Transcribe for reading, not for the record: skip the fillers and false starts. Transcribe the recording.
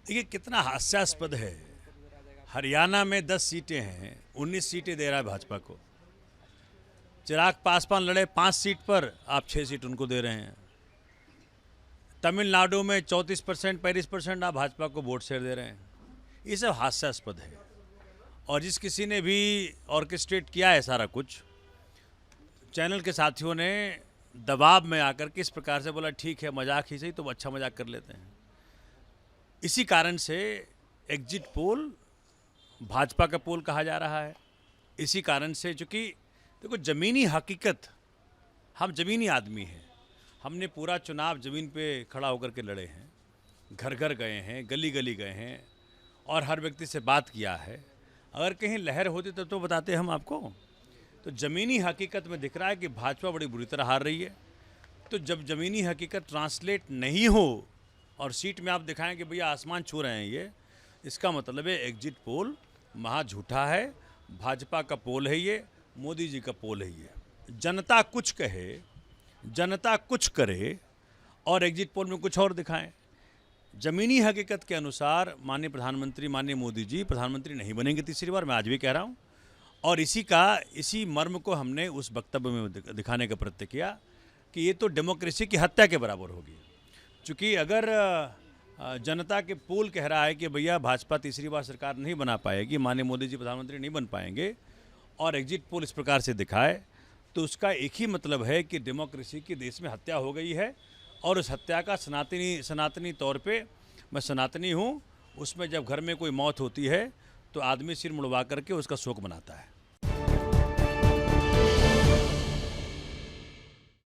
देखिए कितना हास्यास्पद है। हरियाणा में 10 सीटें हैं, 19 सीटें दे रहा है भाजपा को। चिराग पासवान लड़े 5 सीट पर, आप 6 सीट उनको दे रहे हैं। तमिलनाडु में 34%, 35% आप भाजपा को वोट शेयर दे रहे हैं। ये सब हास्यास्पद है। और जिस किसी ने भी ऑर्केस्ट्रेट किया है सारा कुछ, चैनल के साथियों ने दबाव में आकर किस प्रकार से बोला ठीक है मजाक ही सही, तो अच्छा मजाक कर लेते हैं। इसी कारण से एग्जिट पोल भाजपा का पोल कहा जा रहा है। इसी कारण से, चूँकि देखो ज़मीनी हकीकत, हम ज़मीनी आदमी हैं, हमने पूरा चुनाव ज़मीन पे खड़ा होकर के लड़े हैं, घर घर गए हैं, गली गली गए हैं और हर व्यक्ति से बात किया है। अगर कहीं लहर होती तो बताते हम आपको। तो ज़मीनी हकीकत में दिख रहा है कि भाजपा बड़ी बुरी तरह हार रही है। तो जब ज़मीनी हकीकत ट्रांसलेट नहीं हो और सीट में आप दिखाएं कि भैया आसमान छू रहे हैं ये, इसका मतलब है एग्जिट पोल महा झूठा है। भाजपा का पोल है ये, मोदी जी का पोल है ये। जनता कुछ कहे, जनता कुछ करे और एग्जिट पोल में कुछ और दिखाएं। ज़मीनी हकीकत के अनुसार माननीय प्रधानमंत्री, माननीय मोदी जी प्रधानमंत्री नहीं बनेंगे तीसरी बार, मैं आज भी कह रहा हूँ। और इसी मर्म को हमने उस वक्तव्य में दिखाने का प्रयत्न किया कि ये तो डेमोक्रेसी की हत्या के बराबर होगी। चूँकि अगर जनता के पोल कह रहा है कि भैया भाजपा तीसरी बार सरकार नहीं बना पाएगी, माननीय मोदी जी प्रधानमंत्री नहीं बन पाएंगे, और एग्जिट पोल इस प्रकार से दिखाए, तो उसका एक ही मतलब है कि डेमोक्रेसी की देश में हत्या हो गई है। और उस हत्या का सनातनी तौर पे, मैं सनातनी हूँ, उसमें जब घर में कोई मौत होती है तो आदमी सिर मुड़वा करके उसका शोक मनाता है।